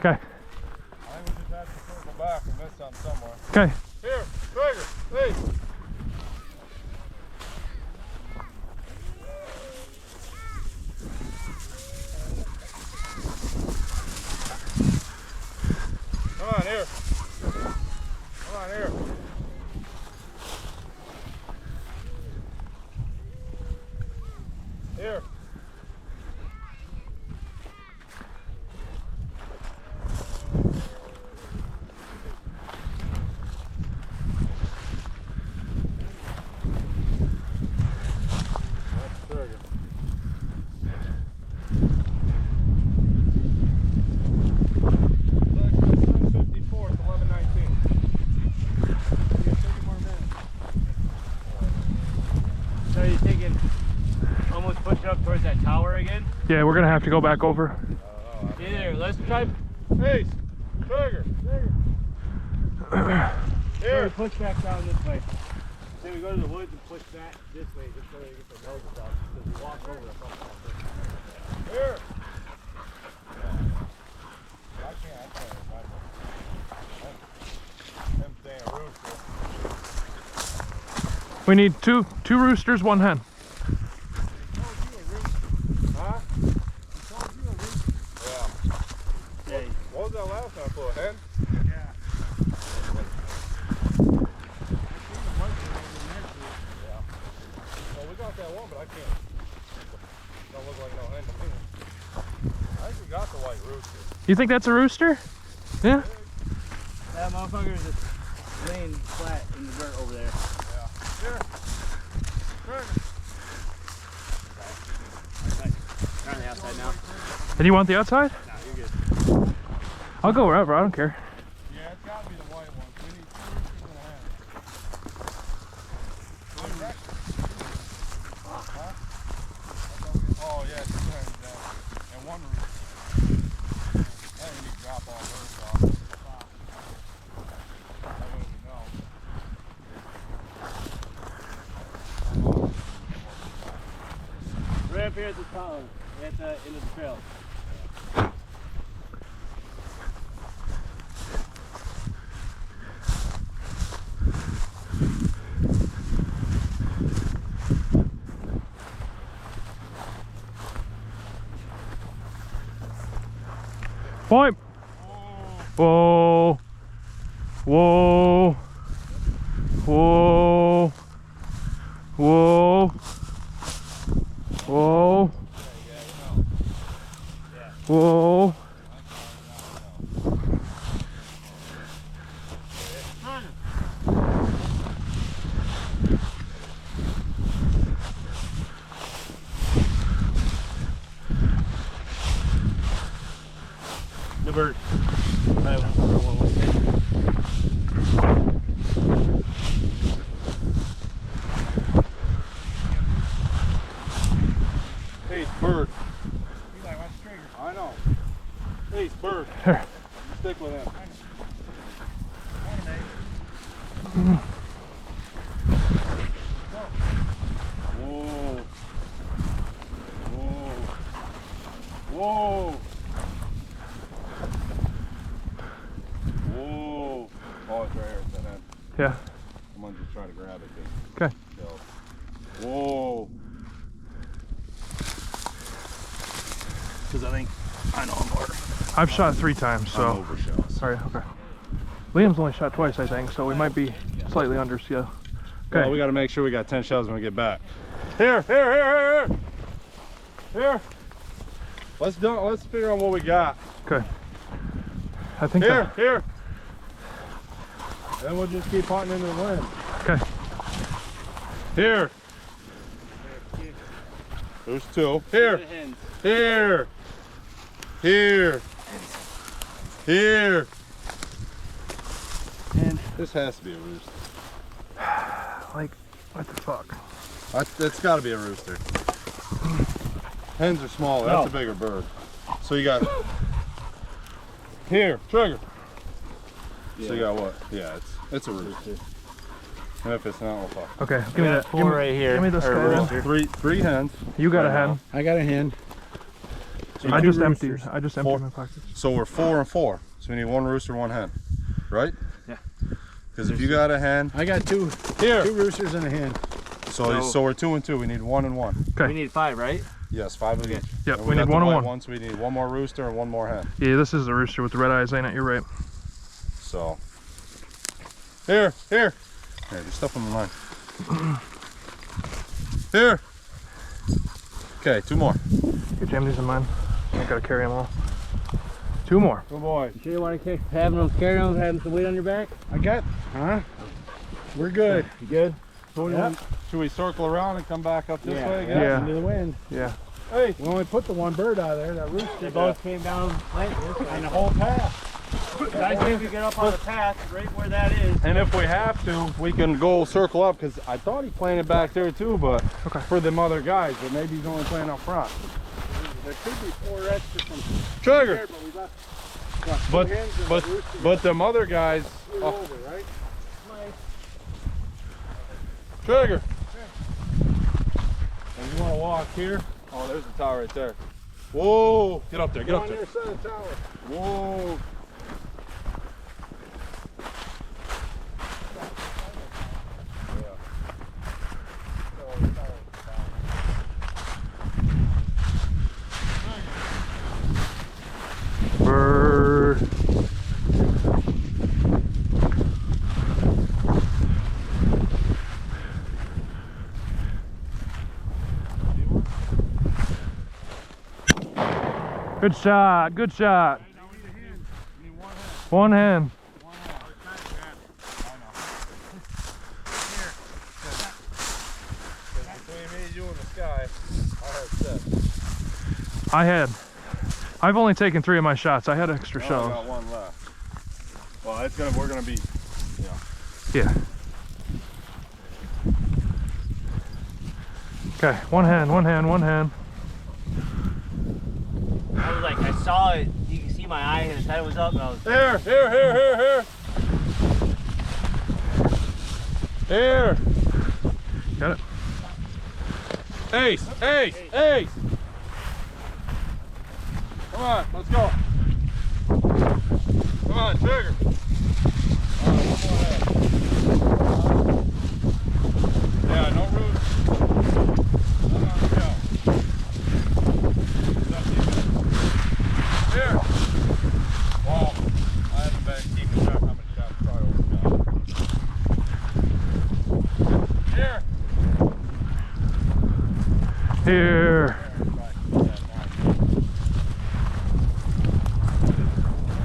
Okay. I think we just have to circle back and miss something somewhere. Okay. Here, Trigger, please. Come on, here. Come on, here. Here. That's Trigger. So you're taking, almost pushing up towards that tower again? Yeah, we're gonna have to go back over. Either, let's try. Hey, Trigger. Here. Push back down this way. Say we go to the woods and push back this way just so they get their noses out. Because we walk over the front. Here. I can't remember. Them damn roosters. We need two roosters, one hen. Huh? Yeah. Hey. What was that last time I put? A hen? Yeah. Well, we got that one, but I can't. Don't look like no hen to me. I think we got the white rooster. You think that's a rooster? Yeah. That motherfucker is just laying flat in the dirt over there. Yeah. Here. Trigger. You're on the outside now. And you want the outside? No, you're good. I'll go wherever, I don't care. Yeah, it's got to be the white one. We need two roosters and a hen. Huh? Oh, yeah, two hens then. And one rooster. I think we need to drop all hers off. That way we know. Right up here at the tower, at the end of the trail. Point. Whoa. Whoa. Whoa. Whoa. Whoa. Whoa. The bird. Hey, bird. You like what's Trigger? I know. Hey, bird. Here. You stick with him. Whoa. Whoa. Whoa. Whoa. Oh, it's right here. It's that hen. Yeah. Someone just try to grab it. Okay. Whoa. Because I think I know I'm more. I've shot 3 times, so. overshot. Sorry, okay. Liam's only shot twice, I think, so we might be slightly under skill. Okay. Well, we got to make sure we got 10 shells when we get back. Here. Here. Let's figure out what we got. Okay. I think Here. Then we'll just keep hunting into the wind. Okay. Here. There's 2. Here. Here. And This has to be a rooster. Like, what the fuck? That's got to be a rooster. Hens are smaller. That's a bigger bird. So you got here, Trigger. So you got what? Yeah, it's a rooster. And if it's not, we'll fuck. Okay, give me that. 4 right here. Give me this or guy. rooster. Three hens. You got a Right hen. now. I got a hen. So I two just emptied. roosters. I just Four. emptied my pockets. So we're 4 and 4. So we need 1 rooster, 1 hen, right? Yeah. Because if you got a hen, I got two here. roosters and a hen. So we're 2 and 2. We need 1 and 1. Okay. We need 5, right? Yes, 5 of each. Yep. And We got need the 1 and white 1. one, so we need 1 more rooster and 1 more hen. Yeah, this is the rooster with the red eyes, ain't it? You're right. So here. Here, there's stuff on the line. Here. Okay, 2 more. Get Jam these in mine. I gotta carry them all. 2 more. Good boy. You sure you want to having them carry them, having some weight on your back? I got, huh? We're good. You good? Yep. Should we circle around and come back up this way again? Yeah. Into the wind. Yeah. Hey, We only put the one bird out of there, that rooster. They both came down like this And way. the whole path. I think we get up on the path right where that is. and if we have to, we can go circle up because I thought he planted back there too, but Okay. for them other guys, but maybe he's only playing up front. There could be 4 extra from Trigger. here, but we got But hens and but a rooster but them other guys. flew over, right? Trigger. And you want to walk here? Oh, there's the tower right there. Whoa! Get up there. Get Go up on there. your side of the tower. Whoa! Bird. Good shot. Good shot. 1 hen. Between me, you, and the sky, I have set. I've only taken 3 of my shots. I had extra I shells. got 1 left. Well, we're gonna be. Yeah. Okay. 1 hen. 1 hen. 1 hen. I was like, I saw it. You can see my eye, his head was up, and I was. Here. Here. Got it. Ace. Come on, let's go. Come on, Trigger. Yeah, no roots. Nothing on the shell. Here. Well, I haven't been keeping track how many shots probably got. Here. Here.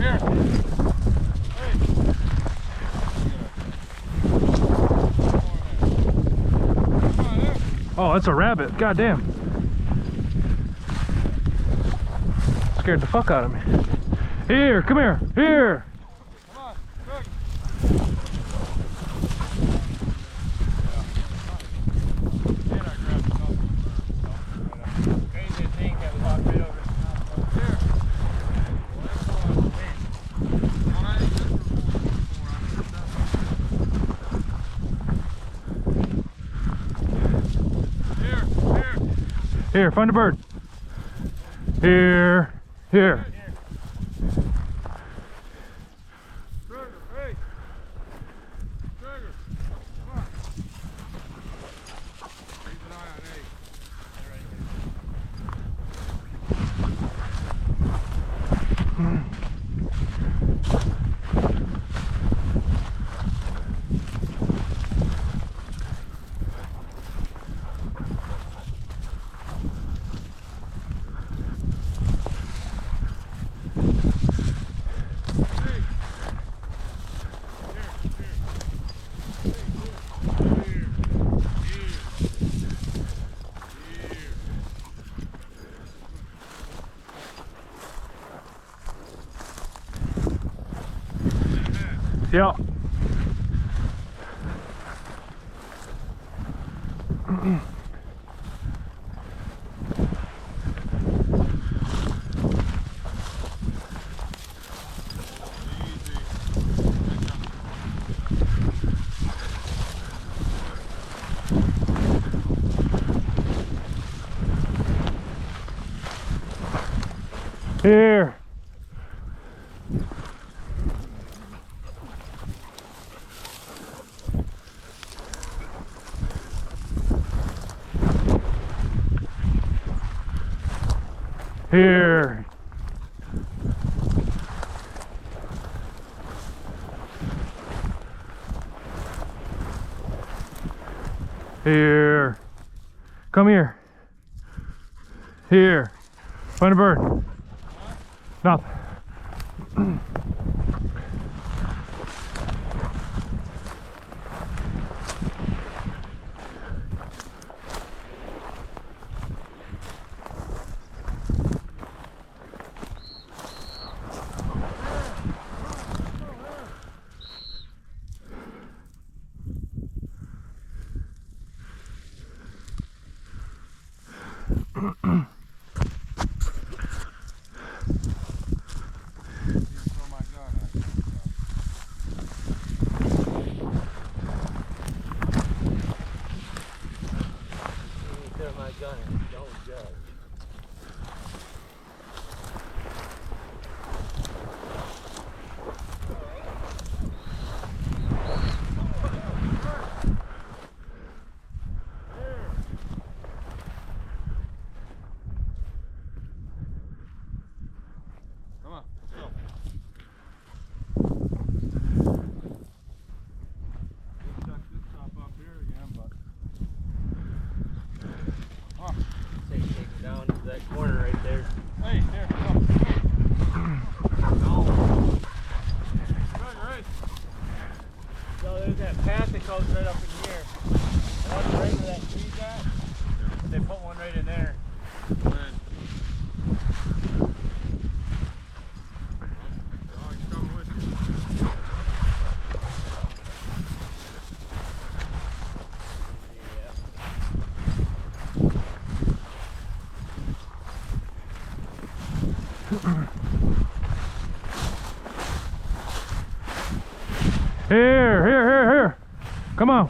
Here. Oh, that's a rabbit. God damn. Scared the fuck out of me. Here, come here. Here. Come on, quick. Crazy thing that we walked right over. Here, find a bird. Here. Here. Trigger, hey! Trigger, come on. Keep an eye on Ace. Yeah. Here. Here. Here. Come here. Here. Find a bird. Nothing. Throw my gun at you. Throw my gun and don't judge. Come on, let's go. We'll check this stuff up here again, but. Take him down to that corner right there. Hey, here, come. No. Good, right. So there's that path that goes right up in here. One right where that tree's at. They put one right in there. Good. Dog's coming with you. Here. Come on.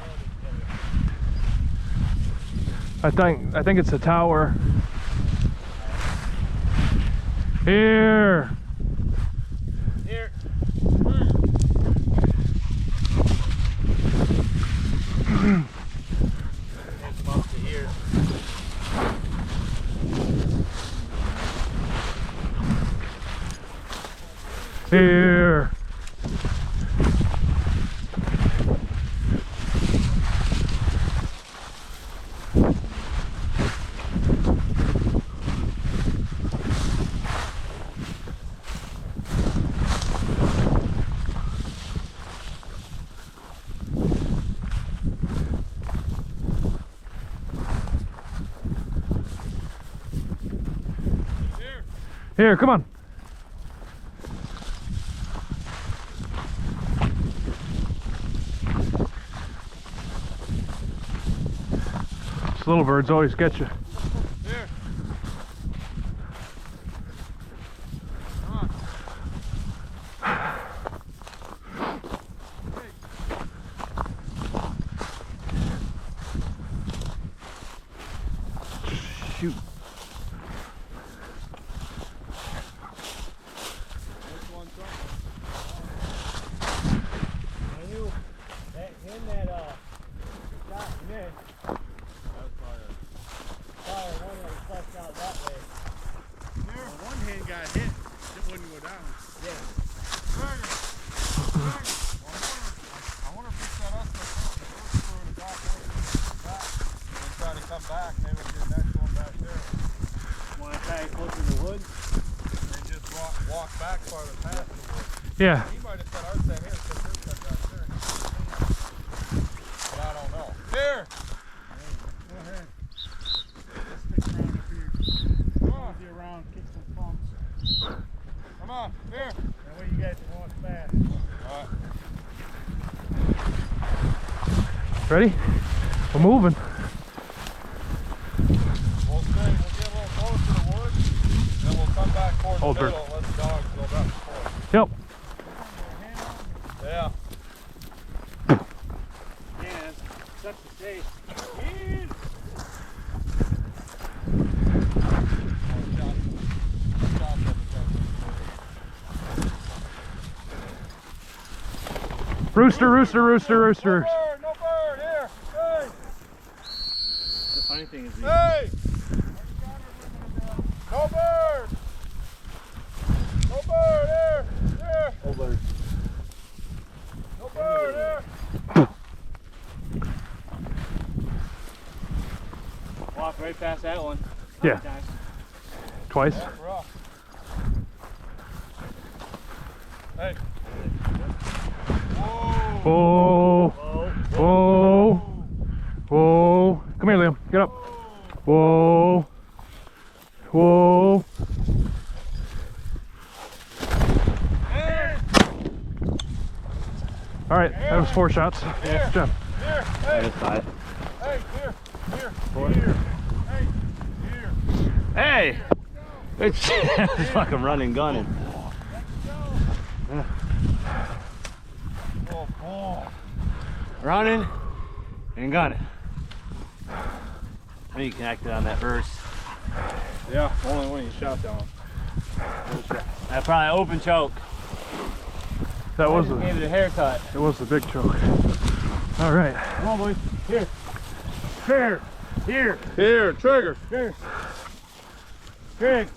I think it's the tower. Here. Here. Take him up to here. Here. Here, come on. These little birds always get you. Here. Come on. Shoot. This one's something. I knew that him that shot missed. That's fire. Fire one that was flushed out that way. Here. One hand got hit, it wouldn't go down. Yeah. Dragon. Dragon. I wonder if it's that us that took the first crew and got back and try to come back. Maybe we'll get the next one back there. Want to try it closer to the woods? And just walk back farther past the woods. Yeah. He might have said our set here, because there's that back there. But I don't know. Here! Go ahead. Let's stick around up here. Come on. Mosey around, kick some bumps. Come on. Here! That way you guys can walk fast. Alright. Ready? We're moving. We'll get a little closer to the woods, then we'll come back towards Hold the her. middle and let the dogs go back and forth. Yep. Yeah. Yeah, such a safe. Shots of the gun. Rooster, rooster, rooster, rooster. Bird, no bird, here. Hey, The funny thing is, hey. No bird. No bird, here, here. oh, bird. No bird, here. Walk right past that one. Yeah. Twice. Rough. Hey. Whoa. Whoa. Whoa. Whoa. Come here, Liam. Get up. Whoa. Whoa. Hey. All right, that was 4 shots. Here. Jeff. Here. Hey. That's 5. Hey. Here. Here. Here. Hey. Here. Hey! It's fucking running, gunning. Oh, boy. Running and gunning. I think you connected on that first. Yeah, only when you shot down. That probably open choke. That was Gave it a haircut. it was the big choke. All right. Come on, boys. Here. Here. Here. Here, trigger. Here. Greg.